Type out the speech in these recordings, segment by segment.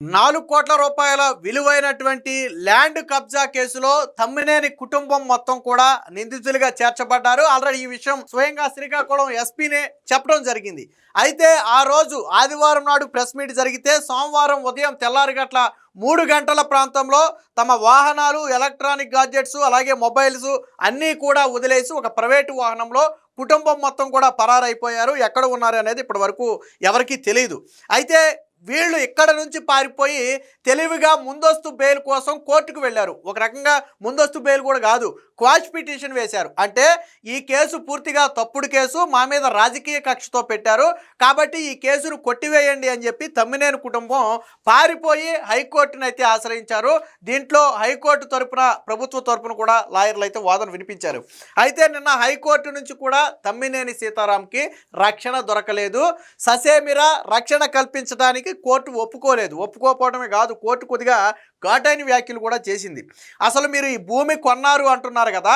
రూ. 4 కోట్ల విలువైనటువంటి ల్యాండ్ కబ్జా కేసులో తమ్మినేని కుటుంబం మొత్తం కూడా నిందితులుగా చేర్చబడ్డారు. ఆల్రెడీ ఈ విషయం స్వయంగా శ్రీకాకుళం ఎస్పీనే చెప్పడం జరిగింది. అయితే ఆ రోజు ఆదివారం నాడు ప్రెస్ మీట్ జరిగితే సోమవారం ఉదయం తెల్లారిగట్ల 3 గంటల ప్రాంతంలో తమ వాహనాలు, ఎలక్ట్రానిక్ గాడ్జెట్స్, అలాగే మొబైల్స్ అన్నీ కూడా వదిలేసి ఒక ప్రైవేటు వాహనంలో కుటుంబం మొత్తం కూడా పరారైపోయారు. ఎక్కడ ఉన్నారు అనేది ఇప్పటి వరకు ఎవరికీ తెలియదు. అయితే వీళ్ళు ఇక్కడ నుంచి పారిపోయి తెలివిగా ముందస్తు బెయిల్ కోసం కోర్టుకు వెళ్ళారు. ఒక రకంగా ముందస్తు బెయిల్ కూడా కాదు, క్వాష్ పిటిషన్ వేశారు. అంటే ఈ కేసు పూర్తిగా తప్పుడు కేసు, మా మీద రాజకీయ కక్షతో పెట్టారు కాబట్టి ఈ కేసును కొట్టివేయండి అని చెప్పి తమ్మినేని కుటుంబం పారిపోయి హైకోర్టును అయితే ఆశ్రయించారు. దీంట్లో హైకోర్టు తరపున, ప్రభుత్వ తరపున కూడా లాయర్లు అయితే వాదన వినిపించారు. అయితే నిన్న హైకోర్టు నుంచి కూడా తమ్మినేని సీతారాంకి రక్షణ దొరకలేదు. ససేమిరా రక్షణ కల్పించడానికి కోర్టు ఒప్పుకోపోవడమే కాదు, కోర్టు కొద్దిగా ఘాటైన వ్యాఖ్యలు కూడా చేసింది. అసలు మీరు ఈ భూమి కొన్నారు అంటున్నారు కదా,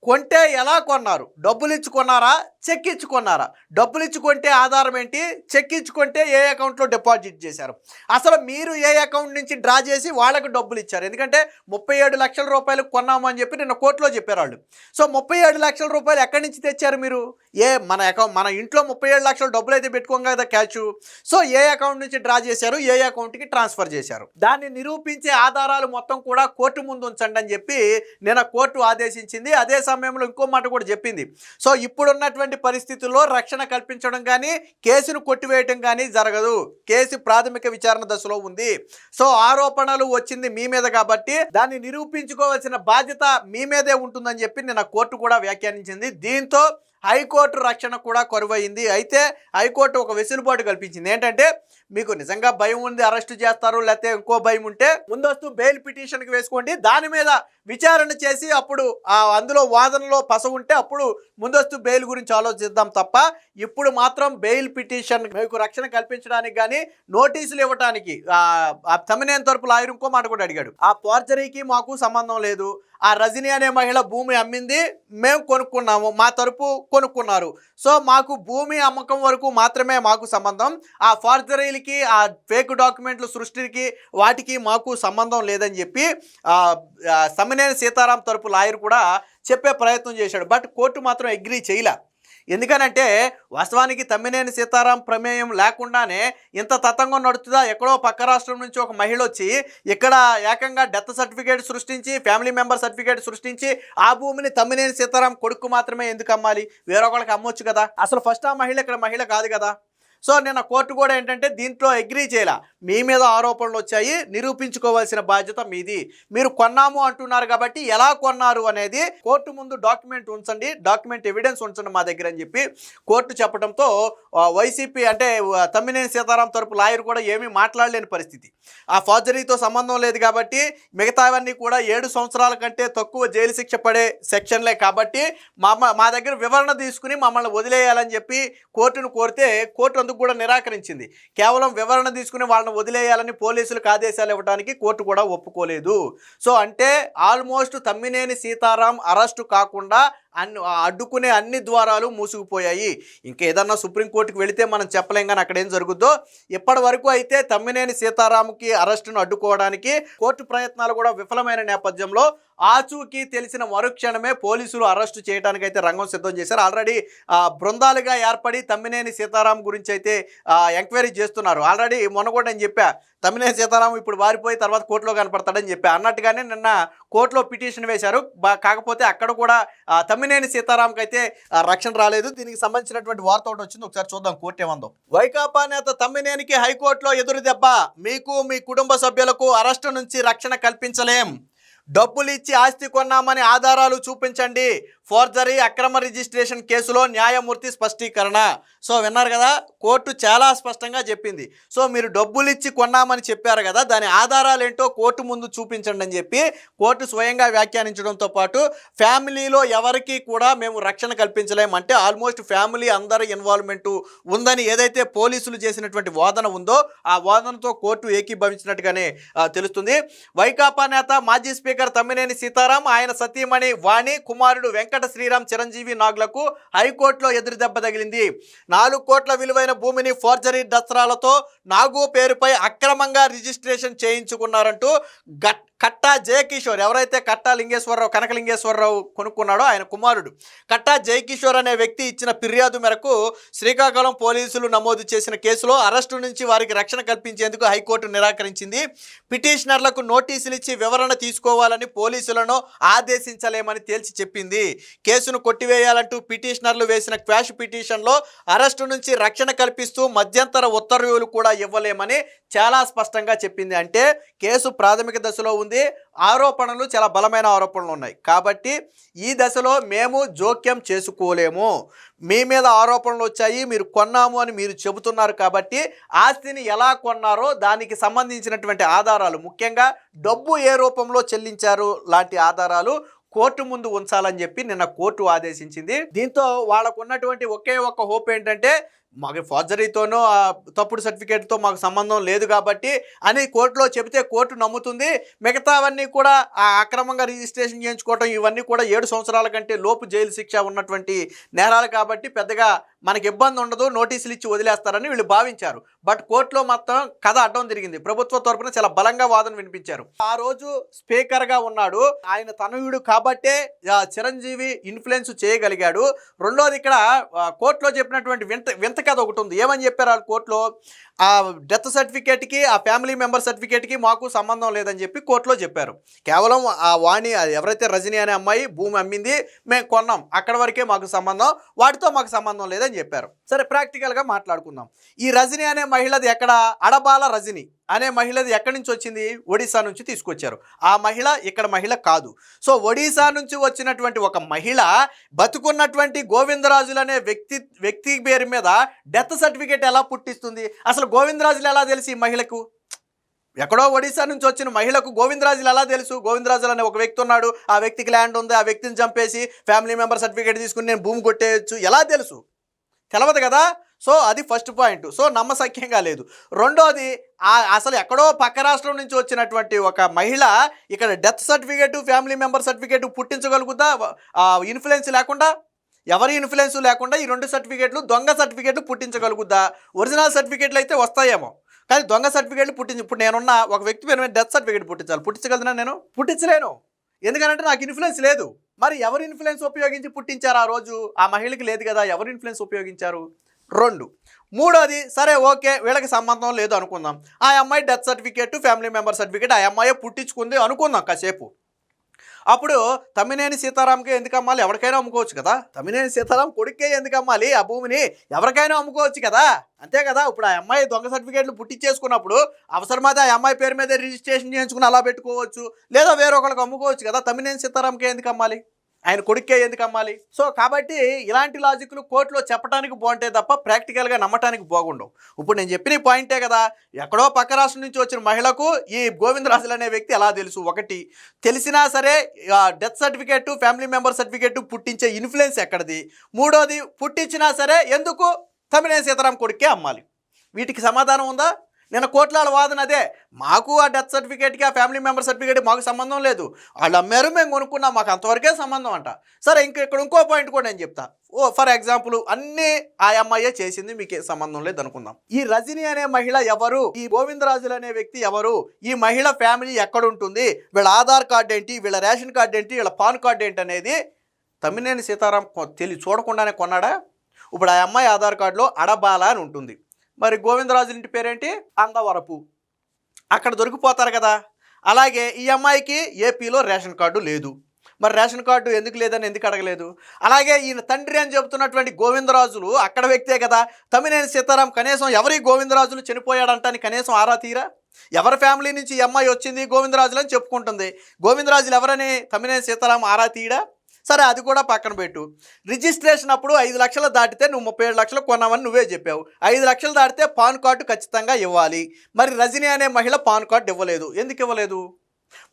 కొంటే ఎలా కొన్నారు? డబ్బులు ఇచ్చి కొన్నారా, చెక్ ఇచ్చి కొన్నారా? డబ్బులు ఇచ్చి కొంటే ఆధారం ఏంటి, చెక్ ఇచ్చుకుంటే ఏ అకౌంట్లో డిపాజిట్ చేశారు? అసలు మీరు ఏ అకౌంట్ నుంచి డ్రా చేసి వాళ్ళకు డబ్బులు ఇచ్చారు? ఎందుకంటే 37 లక్షల రూపాయలు కొన్నాము అని చెప్పి నిన్న కోర్టులో చెప్పారు వాళ్ళు. సో 37 లక్షల రూపాయలు ఎక్కడి నుంచి తెచ్చారు మీరు? మన ఇంట్లో 37 లక్షల డబ్బులు అయితే పెట్టుకోం కదా క్యాష్. సో ఏ అకౌంట్ నుంచి డ్రా చేశారు, ఏ అకౌంట్కి ట్రాన్స్ఫర్ చేశారు? దాన్ని నిరూపించే ఆధారాలు మొత్తం కూడా కోర్టు ముందు ఉంచండి అని చెప్పి నిన్న కోర్టు ఆదేశించింది. అదే సమయంలో ఇంకో మాట కూడా చెప్పింది. సో ఇప్పుడున్నటువంటి పరిస్థితుల్లో రక్షణ కల్పించడం కానీ, కేసును కొట్టివేయడం కానీ జరగదు. కేసు ప్రాథమిక విచారణ దశలో ఉంది. సో ఆరోపణలు వచ్చింది మీ మీద కాబట్టి దాన్ని నిరూపించుకోవాల్సిన బాధ్యత మీ మీదే ఉంటుందని చెప్పి నిన్న కోర్టు కూడా వ్యాఖ్యానించింది. దీంతో హైకోర్టు రక్షణ కూడా కరువైంది. అయితే హైకోర్టు ఒక వెసులుబాటు కల్పించింది. ఏంటంటే మీకు నిజంగా భయం ఉంది, అరెస్టు చేస్తారు, లేకపోతే ఇంకో భయం ఉంటే ముందస్తు బెయిల్ పిటిషన్కి వేసుకోండి, దాని మీద విచారణ చేసి అప్పుడు అందులో వాదనలో పస ఉంటే అప్పుడు ముందస్తు బెయిల్ గురించి ఆలోచిద్దాం తప్ప ఇప్పుడు మాత్రం బెయిల్ పిటిషన్ మీకు రక్షణ కల్పించడానికి కానీ, నోటీసులు ఇవ్వడానికి తమ్మినేని తరపు లాయర్ ఇంకో మాట కూడా అడిగాడు. ఆ ఫోర్జరీకి మాకు సంబంధం లేదు, ఆ రజనీ అనే మహిళ భూమి అమ్మింది, మేము కొనుక్కున్నాము, మా తరపు కొనుక్కున్నారు. సో మాకు భూమి అమ్మకం వరకు మాత్రమే మాకు సంబంధం, ఆ ఫోర్జరీలకి, ఆ ఫేక్ డాక్యుమెంట్లు సృష్టికి వాటికి మాకు సంబంధం లేదని చెప్పి తమ్మినేని సీతారాం తరపు లాయర్ కూడా చెప్పే ప్రయత్నం చేశాడు. బట్ కోర్టు మాత్రం అగ్రీ చేయలే. ఎందుకనంటే వాస్తవానికి తమ్మినేని సీతారాం ప్రమేయం లేకుండానే ఇంత తతంగం నడుతుందా? ఎక్కడో పక్క రాష్ట్రం నుంచి ఒక మహిళ వచ్చి ఇక్కడ ఏకంగా డెత్ సర్టిఫికేట్ సృష్టించి, ఫ్యామిలీ మెంబర్ సర్టిఫికేట్ సృష్టించి ఆ భూమిని తమ్మినేని సీతారాం కొడుకు మాత్రమే ఎందుకు అమ్మాలి? వేరొకరికి అమ్మొచ్చు కదా. అసలు ఫస్ట్ ఆ మహిళ ఇక్కడ మహిళ కాదు కదా. సో నిన్న కోర్టు కూడా ఏంటంటే దీంట్లో అగ్రీ చేయాల. మీ మీద ఆరోపణలు వచ్చాయి, నిరూపించుకోవాల్సిన బాధ్యత మీది. మీరు కొన్నాము అంటున్నారు కాబట్టి ఎలా కొన్నారు అనేది కోర్టు ముందు డాక్యుమెంట్ ఉంచండి, డాక్యుమెంట్ ఎవిడెన్స్ ఉంచండి మా దగ్గర అని చెప్పి కోర్టు చెప్పడంతో వైసీపీ అంటే తమ్మినేని సీతారాం తరపు లాయర్ కూడా ఏమీ మాట్లాడలేని పరిస్థితి. ఆ ఫోర్జరీతో సంబంధం లేదు కాబట్టి, మిగతావన్నీ కూడా 7 సంవత్సరాల కంటే తక్కువ జైలు శిక్ష పడే సెక్షన్లే కాబట్టి మా దగ్గర వివరణ తీసుకుని మమ్మల్ని వదిలేయాలని చెప్పి కోర్టును కోరితే కోర్టు కూడా నిరాకరించింది. కేవలం వివరణ తీసుకుని వాళ్ళని వదిలేయాలని పోలీసులకు ఆదేశాలు ఇవ్వడానికి కోర్టు కూడా ఒప్పుకోలేదు. సో అంటే ఆల్మోస్ట్ తమ్మినేని సీతారాం అరెస్టు కాకుండా అడ్డుకునే అన్ని ద్వారాలు మూసుకుపోయాయి. ఇంకా ఏదన్నా సుప్రీంకోర్టుకు వెళితే మనం చెప్పలేం కానీ అక్కడ ఏం జరుగుద్దో. ఇప్పటి వరకు అయితే తమ్మినేని సీతారాంకి అరెస్టును అడ్డుకోవడానికి కోర్టు ప్రయత్నాలు కూడా విఫలమైన నేపథ్యంలో ఆచూకీ తెలిసిన మరుక్షణమే పోలీసులు అరెస్టు చేయడానికి అయితే రంగం సిద్ధం చేశారు. ఆల్రెడీ బృందాలుగా ఏర్పడి తమ్మినేని సీతారాం గురించి అయితే ఎంక్వైరీ చేస్తున్నారు. ఆల్రెడీ మొన్న కూడా నేను చెప్పా, తమ్మినేని సీతారాం ఇప్పుడు వారిపోయి తర్వాత కోర్టులో కనపడతాడని చెప్పా. అన్నట్టుగానే నిన్న కోర్టులో పిటిషన్ వేశారు. కాకపోతే అక్కడ కూడా తమ్మినేని సీతారాంకి అయితే రక్షణ రాలేదు. దీనికి సంబంధించినటువంటి వార్త ఒకటి వచ్చింది, ఒకసారి చూద్దాం కోర్టు ఏమందో. వైకాపా నేత తమ్మినేనికి హైకోర్టులో ఎదురు దెబ్బ. మీకు మీ కుటుంబ సభ్యులకు అరెస్టు నుంచి రక్షణ కల్పించలేం, డబ్బులు ఇచ్చి ఆస్తి కొన్నామని ఆధారాలు చూపించండి, ఫోర్జరీ అక్రమ రిజిస్ట్రేషన్ కేసులో న్యాయమూర్తి స్పష్టీకరణ. సో విన్నారు కదా, కోర్టు చాలా స్పష్టంగా చెప్పింది. సో మీరు డబ్బులు ఇచ్చి కొన్నామని చెప్పారు కదా, దాని ఆధారాలు ఏంటో కోర్టు ముందు చూపించండి అని చెప్పి కోర్టు స్వయంగా వ్యాఖ్యానించడంతో పాటు ఫ్యామిలీలో ఎవరికి కూడా మేము రక్షణ కల్పించలేమంటే ఆల్మోస్ట్ ఫ్యామిలీ అందరి ఇన్వాల్వ్మెంట్ ఉందని ఏదైతే పోలీసులు చేసినటువంటి వాదన ఉందో ఆ వాదనతో కోర్టు ఏకీభవించినట్టుగానే తెలుస్తుంది. వైకాపా నేత మాజీ స్పీకర్ తమ్మినేని సీతారాం, ఆయన సతీమణి వాణి, కుమారుడు వెంకట మంచంపాట శ్రీరామ్, చిరంజీవి నాగ్లకు హైకోర్టులో ఎదురు దెబ్బ తగిలింది. 4 కోట్ల విలువైన భూమిని ఫోర్జరీ దస్త్రాలతో నాగు పేరుపై అక్రమంగా రిజిస్ట్రేషన్ చేయించుకున్నారంటూ కట్టా జయకిషోర్, ఎవరైతే కట్టా లింగేశ్వరరావు, కనకలింగేశ్వరరావు కొనుక్కున్నాడో ఆయన కుమారుడు కట్టా జయకిషోర్ అనే వ్యక్తి ఇచ్చిన ఫిర్యాదు మేరకు శ్రీకాకుళం పోలీసులు నమోదు చేసిన కేసులో అరెస్టు నుంచి వారికి రక్షణ కల్పించేందుకు హైకోర్టు నిరాకరించింది. పిటిషనర్లకు నోటీసులు ఇచ్చి వివరణ తీసుకోవాలని పోలీసులను ఆదేశించలేమని తేల్చి చెప్పింది. కేసును కొట్టివేయాలంటూ పిటిషనర్లు వేసిన క్వాష్ పిటిషన్లో అరెస్టు నుంచి రక్షణ కల్పిస్తూ మధ్యంతర ఉత్తర్వులు కూడా ఇవ్వలేమని చాలా స్పష్టంగా చెప్పింది. అంటే కేసు ప్రాథమిక దశలో ఉంది, ఆరోపణలు చాలా బలమైన ఆరోపణలు ఉన్నాయి కాబట్టి ఈ దశలో మేము జోక్యం చేసుకోలేము. మీ మీద ఆరోపణలు వచ్చాయి, మీరు కొన్నాము అని మీరు చెబుతున్నారు కాబట్టి ఆస్తిని ఎలా కొన్నారో దానికి సంబంధించినటువంటి ఆధారాలు, ముఖ్యంగా డబ్బు ఏ రూపంలో చెల్లించారు లాంటి ఆధారాలు కోర్టు ముందు ఉంచాలని చెప్పి నిన్న కోర్టు ఆదేశించింది. దీంతో వాళ్ళకు ఉన్నటువంటి ఒకే ఒక్క హోప్ ఏంటంటే మాకు ఫోర్జరీతోనో తప్పుడు సర్టిఫికేట్తో మాకు సంబంధం లేదు కాబట్టి అని కోర్టులో చెబితే కోర్టు నమ్ముతుంది. మిగతావన్నీ కూడా అక్రమంగా రిజిస్ట్రేషన్ చేయించుకోవటం ఇవన్నీ కూడా 7 సంవత్సరాల కంటే లోపు జైలు శిక్ష ఉన్నటువంటి నేరాలు కాబట్టి పెద్దగా మనకి ఇబ్బంది ఉండదు, నోటీసులు ఇచ్చి వదిలేస్తారని వీళ్ళు భావించారు. బట్ కోర్టులో మొత్తం కథ అడ్డం తిరిగింది. ప్రభుత్వ తరపున చాలా బలంగా వాదన వినిపించారు. ఆ రోజు స్పీకర్గా ఉన్నాడు ఆయన, తనయుడు కాబట్టే చిరంజీవి ఇన్ఫ్లుయెన్స్ చేయగలిగాడు. రెండోది ఇక్కడ కోర్టులో చెప్పినటువంటి వింత కథ ఒకటి ఉంది. ఏమని చెప్పారు వాళ్ళు కోర్టులో? ఆ డెత్ సర్టిఫికేట్కి, ఆ ఫ్యామిలీ మెంబర్ సర్టిఫికేట్కి మాకు సంబంధం లేదని చెప్పి కోర్టులో చెప్పారు. కేవలం ఆ వాణి, ఎవరైతే రజనీ అనే అమ్మాయి భూమి అమ్మింది, మేము కొన్నాం, అక్కడ వరకే మాకు సంబంధం, వాటితో మాకు సంబంధం లేదని చెప్పారు. సరే, ప్రాక్టికల్గా మాట్లాడుకుందాం. ఈ రజనీ అనే మహిళది ఎక్కడ? అడబాల రజనీ అనే మహిళది ఎక్కడి నుంచి వచ్చింది? ఒడిశా నుంచి తీసుకొచ్చారు. ఆ మహిళ ఇక్కడ మహిళ కాదు. సో ఒడిశా నుంచి వచ్చినటువంటి ఒక మహిళ బతుకున్నటువంటి గోవిందరాజులు అనే వ్యక్తి పేరు మీద డెత్ సర్టిఫికేట్ ఎలా పుట్టిస్తుంది? అసలు గోవిందరాజులు ఎలా తెలిసి ఈ మహిళకు? ఎక్కడో ఒడిశా నుంచి వచ్చిన మహిళకు గోవిందరాజులు ఎలా తెలుసు? గోవిందరాజులు అనే ఒక వ్యక్తి ఉన్నాడు, ఆ వ్యక్తికి ల్యాండ్ ఉంది, ఆ వ్యక్తిని చంపేసి ఫ్యామిలీ మెంబర్ సర్టిఫికేట్ తీసుకుని నేను భూమి కొట్టేయచ్చు, ఎలా తెలుసు? తెలవదు కదా. సో అది ఫస్ట్ పాయింట్. సో నమ్మశక్యంగా లేదు. రెండోది, అసలు ఎక్కడో పక్క రాష్ట్రం నుంచి వచ్చినటువంటి ఒక మహిళ ఇక్కడ death certificate, family member certificate పుట్టించగలుగుతా ఇన్ఫ్లుయెన్స్ లేకుండా? ఎవరి ఇన్ఫ్లుయెన్స్ లేకుండా ఈ 2 సర్టిఫికేట్లు, దొంగ సర్టిఫికేట్లు పుట్టించగలుగుద్దా? ఒరిజినల్ సర్టిఫికేట్లు అయితే వస్తాయేమో, కానీ దొంగ సర్టిఫికేట్లు ఇప్పుడు నేనున్న ఒక వ్యక్తి పేరు మీద డెత్ సర్టిఫికేట్ పుట్టించగలనా? నేను పుట్టించలేను. ఎందుకంటే నాకు ఇన్ఫ్లుయెన్స్ లేదు. మరి ఎవరు ఇన్ఫ్లుయెన్స్ ఉపయోగించి పుట్టించారు? ఆ రోజు ఆ మహిళకి లేదు కదా, ఎవరు ఇన్ఫ్లుయెన్స్ ఉపయోగించారు? 2. మూడోది, సరే ఓకే వీళ్ళకి సంబంధం లేదు అనుకుందాం. ఆ అమ్మాయి death certificate, family member certificate ఆ అమ్మాయి పుట్టించుకుంది అనుకుందాం కాసేపు. అప్పుడు తమ్మినేని సీతారాంకే ఎందుకు అమ్మాలి? ఎవరికైనా అమ్ముకోవచ్చు కదా. తమ్మినేని సీతారాం కొడుకే ఎందుకు అమ్మాలి? ఆ భూమిని ఎవరికైనా అమ్ముకోవచ్చు కదా, అంతే కదా. ఇప్పుడు ఆ అమ్మాయి దొంగ సర్టిఫికేట్లు పుట్టించేసుకున్నప్పుడు అవసరమైతే ఆ అమ్మాయి పేరు మీద రిజిస్ట్రేషన్ చేయించుకుని అలా పెట్టుకోవచ్చు, లేదా వేరొకరికి అమ్ముకోవచ్చు కదా. తమ్మినేని సీతారాంకే ఎందుకు అమ్మాలి? ఆయన కొడుకే ఎందుకు అమ్మాలి? సో కాబట్టి ఇలాంటి లాజిక్లు కోర్టులో చెప్పడానికి బాగుంటాయి తప్ప ప్రాక్టికల్గా నమ్మటానికి బాగుండవు. ఇప్పుడు నేను చెప్పిన పాయింటే కదా, ఎక్కడో పక్క రాష్ట్రం నుంచి వచ్చిన మహిళకు ఈ గోవిందరాజులు అనే వ్యక్తి ఎలా తెలుసు? ఒకటి, తెలిసినా సరే death certificate, family member certificate పుట్టించే ఇన్ఫ్లుయెన్స్ ఎక్కడిది? మూడోది, పుట్టించినా సరే ఎందుకు తమ్మినేని సీతారాం కొడుకే అమ్మాలి? వీటికి సమాధానం ఉందా? నిన్న కోట్లాల వాదన అదే, మాకు ఆ డెత్ సర్టిఫికేట్కి, ఆ ఫ్యామిలీ మెంబర్ సర్టిఫికేట్ మాకు సంబంధం లేదు, వాళ్ళు అమ్మారు, మేము కొనుక్కున్నాం, మాకు అంతవరకే సంబంధం అంట. సరే, ఇక్కడ ఇంకో పాయింట్ కూడా నేను చెప్తా. ఫర్ ఎగ్జాంపుల్ అన్నీ ఆ అమ్మాయే చేసింది, మీకే సంబంధం లేదు అనుకుందాం. ఈ రజనీ అనే మహిళ ఎవరు? ఈ గోవిందరాజులు అనే వ్యక్తి ఎవరు? ఈ మహిళ ఫ్యామిలీ ఎక్కడ ఉంటుంది? వీళ్ళ ఆధార్ కార్డు ఏంటి? వీళ్ళ రేషన్ కార్డు ఏంటి? వీళ్ళ పాన్ కార్డు ఏంటి అనేది తమ్మినేని సీతారాం చూడకుండానే కొన్నాడా? ఇప్పుడు ఆ అమ్మాయి ఆధార్ కార్డులో అడబాల అని ఉంటుంది. మరి గోవిందరాజుల ఇంటి పేరేంటి? అందవరపు. అక్కడ దొరికిపోతారు కదా. అలాగే ఈ అమ్మాయికి ఏపీలో రేషన్ కార్డు లేదు. మరి రేషన్ కార్డు ఎందుకు లేదని ఎందుకు అడగలేదు? అలాగే ఈయన తండ్రి అని చెబుతున్నటువంటి గోవిందరాజులు అక్కడ వ్యక్తే కదా. తమ్మినేని సీతారాం కనీసం ఎవరి గోవిందరాజులు చనిపోయాడంటానికి కనీసం ఆరా తీరా? ఎవరి ఫ్యామిలీ నుంచి ఈ అమ్మాయి వచ్చింది గోవిందరాజులు అని చెప్పుకుంటుంది. గోవిందరాజులు ఎవరని తమ్మినేని సీతారాం ఆరా తీయడా? సరే, అది కూడా పక్కన పెట్టు. రిజిస్ట్రేషన్ అప్పుడు 5 లక్షలు దాటితే నువ్వు 37 లక్షలు కొన్నావని నువ్వే చెప్పావు. 5 లక్షలు దాటితే పాన్ కార్డు ఖచ్చితంగా ఇవ్వాలి. మరి రజనీ అనే మహిళ పాన్ కార్డు ఇవ్వలేదు. ఎందుకు ఇవ్వలేదు?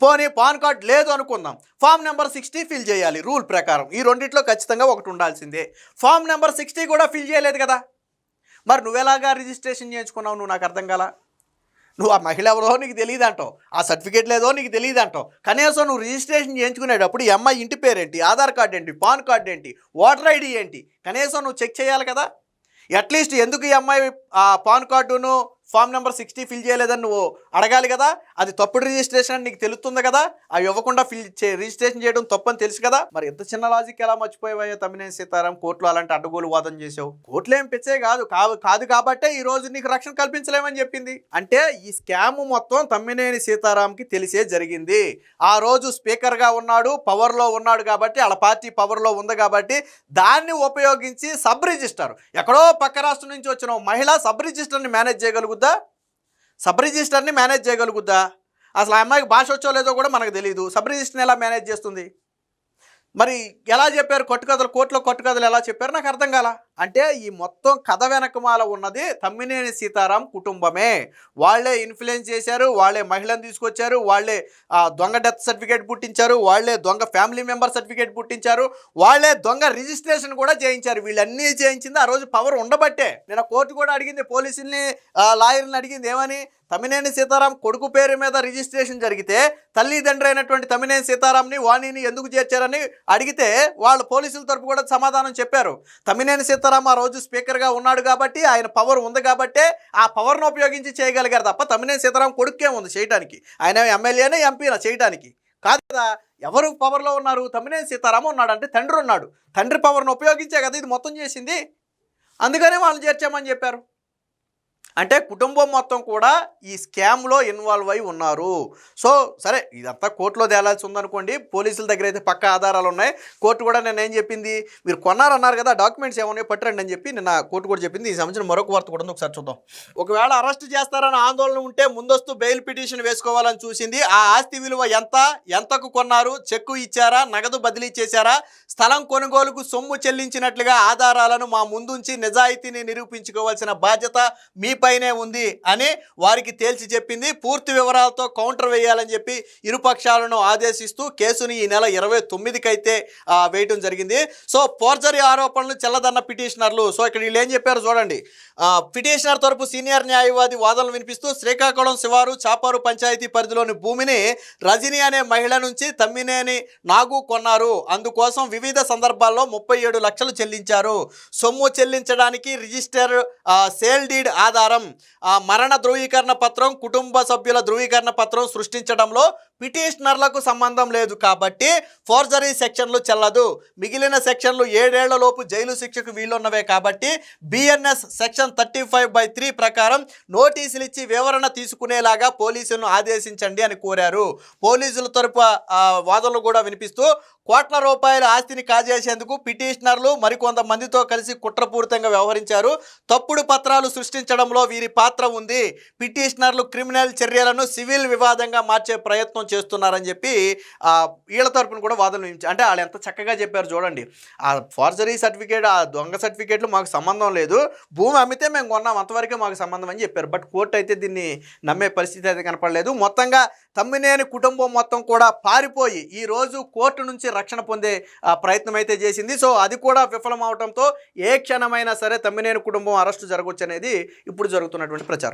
పోనీ పాన్ కార్డు లేదు అనుకుందాం, ఫామ్ నెంబర్ 60 ఫిల్ చేయాలి రూల్ ప్రకారం. ఈ రెండిట్లో ఖచ్చితంగా ఒకటి ఉండాల్సిందే. ఫామ్ నెంబర్ 60 కూడా ఫిల్ చేయలేదు కదా. మరి నువ్వెలాగా రిజిస్ట్రేషన్ చేయించుకున్నావు? నువ్వు నాకు అర్థం కాల. నువ్వు ఆ మహిళ ఎవరో నీకు తెలియదు అంటావు, ఆ సర్టిఫికేట్ లేదో నీకు తెలియదు అంటావు. కనీసం నువ్వు రిజిస్ట్రేషన్ చేయించుకునేటప్పుడు ఈ అమ్మాయి ఇంటి పేరేంటి, ఆధార్ కార్డు ఏంటి, పాన్ కార్డు ఏంటి, ఓటర్ ఐడి ఏంటి, కనీసం నువ్వు చెక్ చేయాలి కదా. అట్లీస్ట్ ఎందుకు ఈ అమ్మాయి ఆ పాన్ కార్డును ఫామ్ నెంబర్ 60 ఫిల్ చేయలేదని నువ్వు అడగాలి కదా. అది తప్పుడు రిజిస్ట్రేషన్ అని నీకు తెలుస్తుంది కదా. అవి ఇవ్వకుండా రిజిస్ట్రేషన్ చేయడం తప్పని తెలుసు కదా. మరి ఎంత చిన్న లాజిక్ ఎలా మర్చిపోయావో తమ్మినేని సీతారాం, కోర్టులో అలాంటి అడ్డగోలు వాదన చేసావు. కోర్టులో ఏం పిచ్చే కాదు కాబట్టే ఈ రోజు నీకు రక్షణ కల్పించలేమని చెప్పింది. అంటే ఈ స్కామ్ మొత్తం తమ్మినేని సీతారాంకి తెలిసే జరిగింది. ఆ రోజు స్పీకర్గా ఉన్నాడు, పవర్లో ఉన్నాడు కాబట్టి, వాళ్ళ పార్టీ పవర్లో ఉంది కాబట్టి దాన్ని ఉపయోగించి సబ్ రిజిస్టర్, ఎక్కడో పక్క రాష్ట్రం నుంచి వచ్చిన మహిళ సబ్ రిజిస్టర్ని మేనేజ్ చేయగలుగుతా, సబ్ రిజిస్టర్ని మేనేజ్ చేయగలుగుద్దా? అసలు ఆ అమ్మాయికి భాష వచ్చో లేదో కూడా మనకు తెలియదు. సబ్ రిజిస్టర్ని ఎలా మేనేజ్ చేస్తుంది? మరి ఎలా చెప్పారు కట్టుకథలు, కోర్టులో కట్టుకథలు ఎలా చెప్పారు నాకు అర్థం కాల. అంటే ఈ మొత్తం కథ వెనకమాల ఉన్నది తమ్మినేని సీతారాం కుటుంబమే. వాళ్ళే ఇన్ఫ్లుయెన్స్ చేశారు, వాళ్ళే మహిళను తీసుకొచ్చారు, వాళ్ళే దొంగ డెత్ సర్టిఫికేట్ పుట్టించారు, వాళ్ళే దొంగ ఫ్యామిలీ మెంబర్ సర్టిఫికేట్ పుట్టించారు, వాళ్ళే దొంగ రిజిస్ట్రేషన్ కూడా చేయించారు. వీళ్ళన్నీ చేయించింది ఆ రోజు పవర్ ఉండబట్టే. నేను కోర్టు కూడా అడిగింది, పోలీసుల్ని లాయర్ని అడిగింది, ఏమని తమ్మినేని సీతారాం కొడుకు పేరు మీద రిజిస్ట్రేషన్ జరిగితే తల్లిదండ్రి అయినటువంటి తమ్మినేని సీతారాంని వాణిని ఎందుకు చేర్చారని అడిగితే వాళ్ళు పోలీసుల తరపు కూడా సమాధానం చెప్పారు. తమ్మినేని సీతారాం ఆ రోజు స్పీకర్గా ఉన్నాడు కాబట్టి, ఆయన పవర్ ఉంది కాబట్టే ఆ పవర్ను ఉపయోగించి చేయగలిగారు తప్ప తమ్మినేని సీతారాం కొడుకే ఉంది చేయడానికి. ఆయన ఎమ్మెల్యేనే ఎంపీనా చేయడానికి కాదు కదా. ఎవరు పవర్లో ఉన్నారు? తమ్మినేని సీతారాం ఉన్నాడు, అంటే తండ్రి ఉన్నాడు. తండ్రి పవర్ను ఉపయోగించే కదా ఇది మొత్తం చేసింది. అందుకనే వాళ్ళని చేర్చామని చెప్పారు. అంటే కుటుంబం మొత్తం కూడా ఈ స్కామ్లో ఇన్వాల్వ్ అయి ఉన్నారు. సో సరే, ఇదంతా కోర్టులో తేలాల్సి ఉందనుకోండి, పోలీసుల దగ్గర అయితే పక్క ఆధారాలు ఉన్నాయి. కోర్టు కూడా నేను ఏం చెప్పింది, మీరు కొన్నారన్నారు కదా, డాక్యుమెంట్స్ ఏమన్నాయో పట్టరండి అని చెప్పి నిన్న కోర్టు కూడా చెప్పింది. ఈ సంబంధించిన మరొక వార్త కూడా ఉంది, ఒకసారి చూద్దాం. ఒకవేళ అరెస్ట్ చేస్తారని ఆందోళన ఉంటే ముందస్తు బెయిల్ పిటిషన్ వేసుకోవాలని చూసింది. ఆ ఆస్తి విలువ ఎంతకు కొన్నారు, చెక్కు ఇచ్చారా, నగదు బదిలీ చేశారా, స్థలం కొనుగోలుకు సొమ్ము చెల్లించినట్లుగా ఆధారాలను మా ముందుంచి నిజాయితీని నిరూపించుకోవాల్సిన బాధ్యత మీపైనే ఉంది అని వారికి తేల్చి చెప్పింది. పూర్తి వివరాలతో కౌంటర్ వేయాలని చెప్పి ఇరుపక్షాలను ఆదేశిస్తూ కేసుని ఈ నెల 29కి అయితే వేయటం జరిగింది. సో ఫోర్జరీ ఆరోపణలు చెల్లదన్న పిటిషనర్లు. సో ఇక్కడ వీళ్ళు ఏం చెప్పారు చూడండి. పిటిషనర్ తరపు సీనియర్ న్యాయవాది వాదనలు వినిపిస్తూ శ్రీకాకుళం శివారు చాపారు పంచాయతీ పరిధిలోని భూమిని రజని అనే మహిళ నుంచి తమ్మినేని నాగు కొన్నారు. అందుకోసం వివిధ సందర్భాల్లో 37 లక్షలు చెల్లించారు. సొమ్ము చెల్లించడానికి రిజిస్టర్ సేల్ డీడ్ ఆధారం, మరణ ధృవీకరణ పత్రం, కుటుంబ సభ్యుల ధృవీకరణ పత్రం సృష్టించడంలో పిటిషనర్లకు సంబంధం లేదు కాబట్టి ఫోర్జరీ సెక్షన్లు చెల్లదు. మిగిలిన సెక్షన్లు 7 ఏళ్లలోపు జైలు శిక్షకు వీలున్నవే కాబట్టి బిఎన్ఎస్ సెక్షన్ 35/3 ప్రకారం నోటీసులు ఇచ్చి వివరణ తీసుకునేలాగా పోలీసులను ఆదేశించండి అని కోరారు. పోలీసుల తరపు వాదనలు కూడా వినిపిస్తూ కోట్ల రూపాయల ఆస్తిని కాజేసేందుకు పిటిషనర్లు మరికొంతమందితో కలిసి కుట్రపూరితంగా వ్యవహరించారు. తప్పుడు పత్రాలు సృష్టించడంలో వీరి పాత్ర ఉంది. పిటిషనర్లు క్రిమినల్ చర్యలను సివిల్ వివాదంగా మార్చే ప్రయత్నం చేస్తున్నారని చెప్పి వీళ్ళ తరపున కూడా వాదనలు వినిపించారు. అంటే వాళ్ళు ఎంత చక్కగా చెప్పారు చూడండి. ఆ ఫోర్జరీ సర్టిఫికేట్, ఆ దొంగ సర్టిఫికేట్లు మాకు సంబంధం లేదు, భూమి అమ్మితే మేము కొన్నాం, అంతవరకే మాకు సంబంధం అని చెప్పారు. బట్ కోర్టు అయితే దీన్ని నమ్మే పరిస్థితి అయితే కనపడలేదు. మొత్తంగా తమ్మినేని కుటుంబం మొత్తం కూడా పారిపోయి ఈరోజు కోర్టు నుంచి రక్షణ పొందే ప్రయత్నం అయితే చేసింది. సో అది కూడా విఫలం అవడంతో ఏ క్షణమైనా సరే తమ్మినేని కుటుంబం అరెస్టు జరగవచ్చు అనేది ఇప్పుడు జరుగుతున్నటువంటి ప్రచారం.